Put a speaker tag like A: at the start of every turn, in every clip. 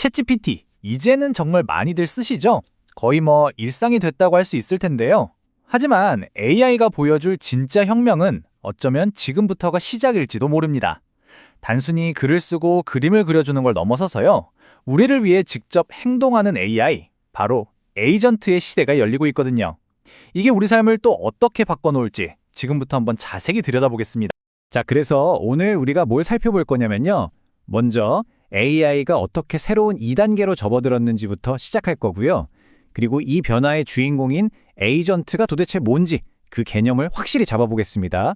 A: 챗GPT, 이제는 정말 많이들 쓰시죠? 거의 일상이 됐다고 할 수 있을 텐데요. 하지만 AI가 보여줄 진짜 혁명은 어쩌면 지금부터가 시작일지도 모릅니다. 단순히 글을 쓰고 그림을 그려주는 걸 넘어서서요. 우리를 위해 직접 행동하는 AI, 바로 에이전트의 시대가 열리고 있거든요. 이게 우리 삶을 또 어떻게 바꿔놓을지 지금부터 한번 자세히 들여다보겠습니다.
B: 자, 그래서 오늘 우리가 뭘 살펴볼 거냐면요. 먼저 AI가 어떻게 새로운 2단계로 접어들었는지부터 시작할 거고요. 그리고 이 변화의 주인공인 에이전트가 도대체 뭔지 그 개념을 확실히 잡아보겠습니다.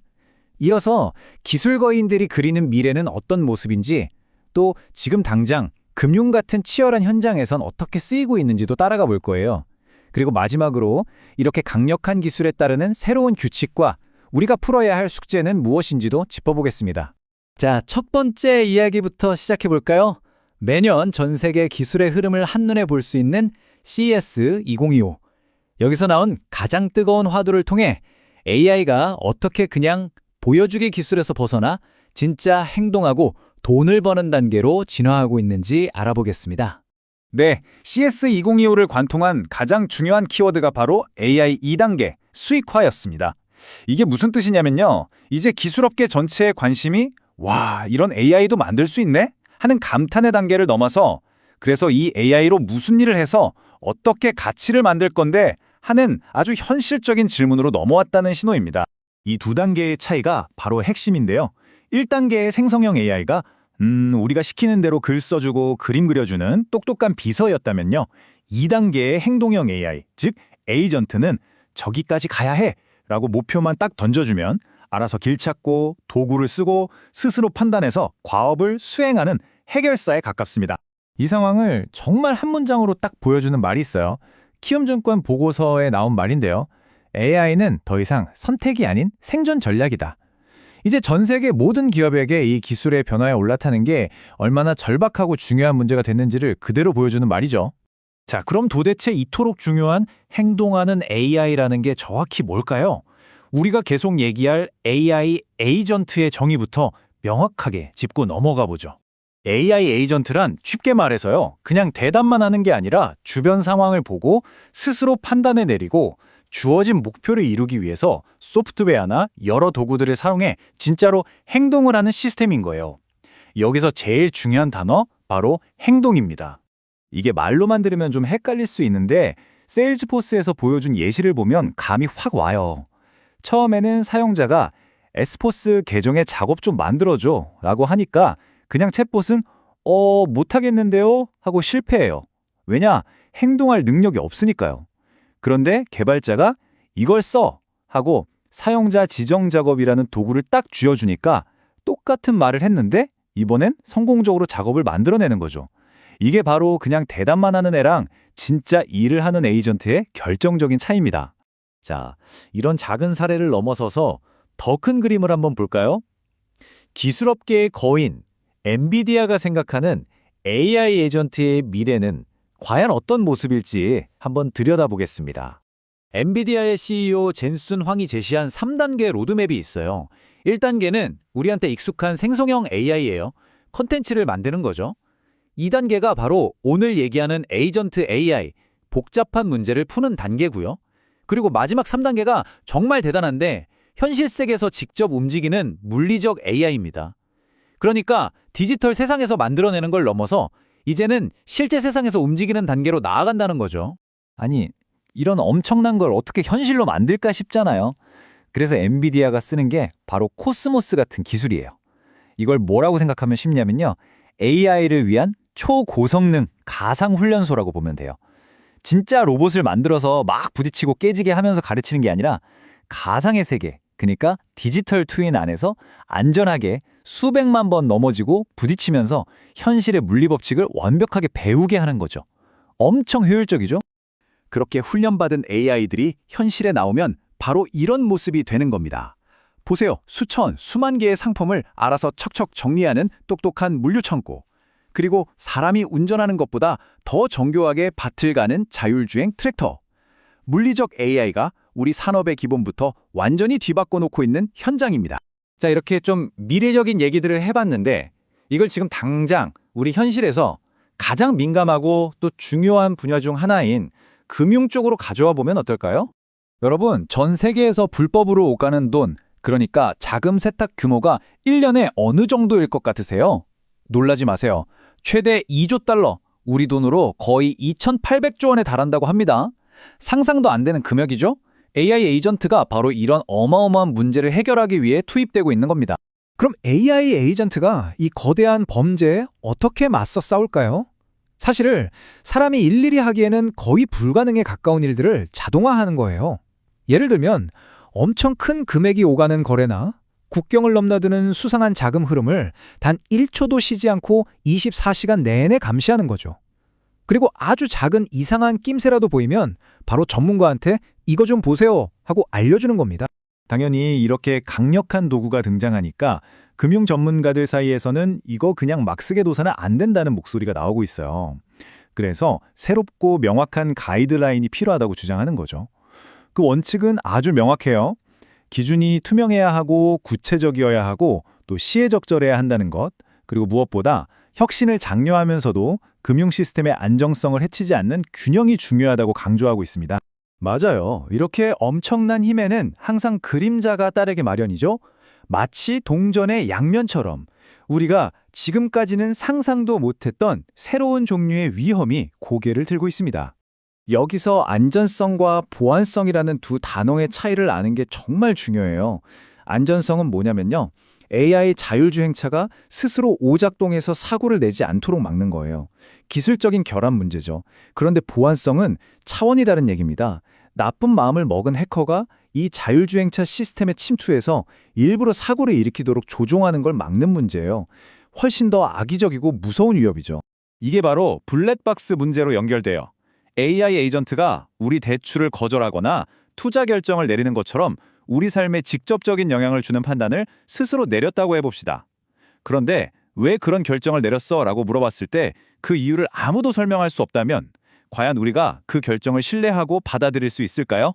B: 이어서 기술거인들이 그리는 미래는 어떤 모습인지, 또 지금 당장 금융 같은 치열한 현장에선 어떻게 쓰이고 있는지도 따라가 볼 거예요. 그리고 마지막으로 이렇게 강력한 기술에 따르는 새로운 규칙과 우리가 풀어야 할 숙제는 무엇인지도 짚어보겠습니다.
A: 자, 첫 번째 이야기부터 시작해 볼까요? 매년 전 세계 기술의 흐름을 한눈에 볼 수 있는 CES 2025. 여기서 나온 가장 뜨거운 화두를 통해 AI가 어떻게 그냥 보여주기 기술에서 벗어나 진짜 행동하고 돈을 버는 단계로 진화하고 있는지 알아보겠습니다.
B: 네, CS 2025를 관통한 가장 중요한 키워드가 바로 AI 2단계 수익화였습니다. 이게 무슨 뜻이냐면요. 이제 기술업계 전체의 관심이 와, 이런 AI도 만들 수 있네? 하는 감탄의 단계를 넘어서 그래서 이 AI로 무슨 일을 해서 어떻게 가치를 만들 건데 하는 아주 현실적인 질문으로 넘어왔다는 신호입니다. 이 두 단계의 차이가 바로 핵심인데요. 1단계의 생성형 AI가 우리가 시키는 대로 글 써주고 그림 그려주는 똑똑한 비서였다면요. 2단계의 행동형 AI, 즉 에이전트는 저기까지 가야 해 라고 목표만 딱 던져주면 알아서 길 찾고 도구를 쓰고 스스로 판단해서 과업을 수행하는 해결사에 가깝습니다. 이 상황을 정말 한 문장으로 딱 보여주는 말이 있어요. 키움증권 보고서에 나온 말인데요. AI는 더 이상 선택이 아닌 생존 전략이다. 이제 전 세계 모든 기업에게 이 기술의 변화에 올라타는 게 얼마나 절박하고 중요한 문제가 됐는지를 그대로 보여주는 말이죠. 자, 그럼 도대체 이토록 중요한 행동하는 AI라는 게 정확히 뭘까요? 우리가 계속 얘기할 AI 에이전트의 정의부터 명확하게 짚고 넘어가 보죠. AI 에이전트란 쉽게 말해서요. 그냥 대답만 하는 게 아니라 주변 상황을 보고 스스로 판단을 내리고 주어진 목표를 이루기 위해서 소프트웨어나 여러 도구들을 사용해 진짜로 행동을 하는 시스템인 거예요. 여기서 제일 중요한 단어 바로 행동입니다. 이게 말로만 들으면 좀 헷갈릴 수 있는데 세일즈포스에서 보여준 예시를 보면 감이 확 와요. 처음에는 사용자가 에스포스 계정에 작업 좀 만들어줘 라고 하니까 그냥 챗봇은 못하겠는데요? 하고 실패해요. 왜냐? 행동할 능력이 없으니까요. 그런데 개발자가 이걸 써! 하고 사용자 지정 작업이라는 도구를 딱 쥐어주니까 똑같은 말을 했는데 이번엔 성공적으로 작업을 만들어내는 거죠. 이게 바로 그냥 대답만 하는 애랑 진짜 일을 하는 에이전트의 결정적인 차이입니다. 자, 이런 작은 사례를 넘어서서 더 큰 그림을 한번 볼까요? 기술업계의 거인, 엔비디아가 생각하는 AI 에이전트의 미래는 과연 어떤 모습일지 한번 들여다보겠습니다. 엔비디아의 CEO 젠슨 황이 제시한 3단계 로드맵이 있어요. 1단계는 우리한테 익숙한 생성형 AI예요. 컨텐츠를 만드는 거죠. 2단계가 바로 오늘 얘기하는 에이전트 AI, 복잡한 문제를 푸는 단계고요. 그리고 마지막 3단계가 정말 대단한데 현실 세계에서 직접 움직이는 물리적 AI입니다. 그러니까 디지털 세상에서 만들어내는 걸 넘어서 이제는 실제 세상에서 움직이는 단계로 나아간다는 거죠. 아니, 이런 엄청난 걸 어떻게 현실로 만들까 싶잖아요. 그래서 엔비디아가 쓰는 게 바로 코스모스 같은 기술이에요. 이걸 뭐라고 생각하면 쉽냐면요. AI를 위한 초고성능 가상훈련소라고 보면 돼요. 진짜 로봇을 만들어서 막 부딪히고 깨지게 하면서 가르치는 게 아니라 가상의 세계, 그러니까 디지털 트윈 안에서 안전하게 수백만 번 넘어지고 부딪히면서 현실의 물리법칙을 완벽하게 배우게 하는 거죠. 엄청 효율적이죠? 그렇게 훈련받은 AI들이 현실에 나오면 바로 이런 모습이 되는 겁니다. 보세요. 수천, 수만 개의 상품을 알아서 척척 정리하는 똑똑한 물류창고. 그리고 사람이 운전하는 것보다 더 정교하게 밭을 가는 자율주행 트랙터. 물리적 AI가 우리 산업의 기본부터 완전히 뒤바꿔 놓고 있는 현장입니다. 자, 이렇게 좀 미래적인 얘기들을 해봤는데 이걸 지금 당장 우리 현실에서 가장 민감하고 또 중요한 분야 중 하나인 금융 쪽으로 가져와 보면 어떨까요? 여러분, 전 세계에서 불법으로 오가는 돈, 그러니까 자금 세탁 규모가 1년에 어느 정도일 것 같으세요? 놀라지 마세요. 최대 2조 달러, 우리 돈으로 거의 2,800조 원에 달한다고 합니다. 상상도 안 되는 금액이죠? AI 에이전트가 바로 이런 어마어마한 문제를 해결하기 위해 투입되고 있는 겁니다.
C: 그럼 AI 에이전트가 이 거대한 범죄에 어떻게 맞서 싸울까요? 사실 사람이 일일이 하기에는 거의 불가능에 가까운 일들을 자동화하는 거예요. 예를 들면 엄청 큰 금액이 오가는 거래나 국경을 넘나드는 수상한 자금 흐름을 단 1초도 쉬지 않고 24시간 내내 감시하는 거죠. 그리고 아주 작은 이상한 낌새라도 보이면 바로 전문가한테 이거 좀 보세요 하고 알려주는 겁니다.
B: 당연히 이렇게 강력한 도구가 등장하니까 금융 전문가들 사이에서는 이거 그냥 막 쓰게 둬서는 안 된다는 목소리가 나오고 있어요. 그래서 새롭고 명확한 가이드라인이 필요하다고 주장하는 거죠. 그 원칙은 아주 명확해요. 기준이 투명해야 하고 구체적이어야 하고 또 시혜적절해야 한다는 것, 그리고 무엇보다 혁신을 장려하면서도 금융 시스템의 안정성을 해치지 않는 균형이 중요하다고 강조하고 있습니다. 맞아요. 이렇게 엄청난 힘에는 항상 그림자가 따르게 마련이죠. 마치 동전의 양면처럼 우리가 지금까지는 상상도 못했던 새로운 종류의 위험이 고개를 들고 있습니다. 여기서 안전성과 보안성이라는 두 단어의 차이를 아는 게 정말 중요해요. 안전성은 뭐냐면요. AI 자율주행차가 스스로 오작동해서 사고를 내지 않도록 막는 거예요. 기술적인 결함 문제죠. 그런데 보안성은 차원이 다른 얘기입니다. 나쁜 마음을 먹은 해커가 이 자율주행차 시스템에 침투해서 일부러 사고를 일으키도록 조종하는 걸 막는 문제예요. 훨씬 더 악의적이고 무서운 위협이죠. 이게 바로 블랙박스 문제로 연결돼요. AI 에이전트가 우리 대출을 거절하거나 투자 결정을 내리는 것처럼 우리 삶에 직접적인 영향을 주는 판단을 스스로 내렸다고 해봅시다. 그런데 왜 그런 결정을 내렸어? 라고 물어봤을 때 그 이유를 아무도 설명할 수 없다면 과연 우리가 그 결정을 신뢰하고 받아들일 수 있을까요?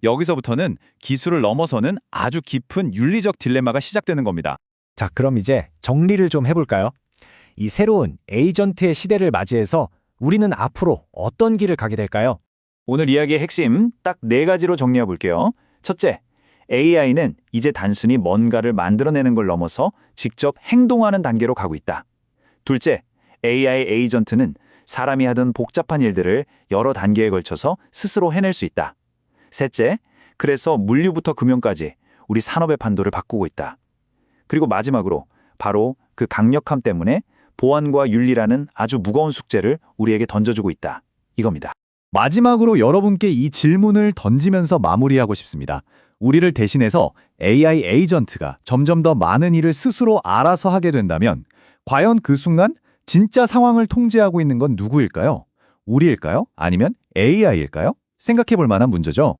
B: 여기서부터는 기술을 넘어서는 아주 깊은 윤리적 딜레마가 시작되는 겁니다.
C: 자, 그럼 이제 정리를 좀 해볼까요? 이 새로운 에이전트의 시대를 맞이해서 우리는 앞으로 어떤 길을 가게 될까요?
B: 오늘 이야기의 핵심 딱 4가지로 정리해 볼게요. 첫째, AI는 이제 단순히 뭔가를 만들어내는 걸 넘어서 직접 행동하는 단계로 가고 있다. 둘째, AI 에이전트는 사람이 하던 복잡한 일들을 여러 단계에 걸쳐서 스스로 해낼 수 있다. 셋째, 그래서 물류부터 금융까지 우리 산업의 판도를 바꾸고 있다. 그리고 마지막으로 바로 그 강력함 때문에 보안과 윤리라는 아주 무거운 숙제를 우리에게 던져주고 있다. 이겁니다. 마지막으로 여러분께 이 질문을 던지면서 마무리하고 싶습니다. 우리를 대신해서 AI 에이전트가 점점 더 많은 일을 스스로 알아서 하게 된다면 과연 그 순간 진짜 상황을 통제하고 있는 건 누구일까요? 우리일까요? 아니면 AI일까요? 생각해 볼 만한 문제죠.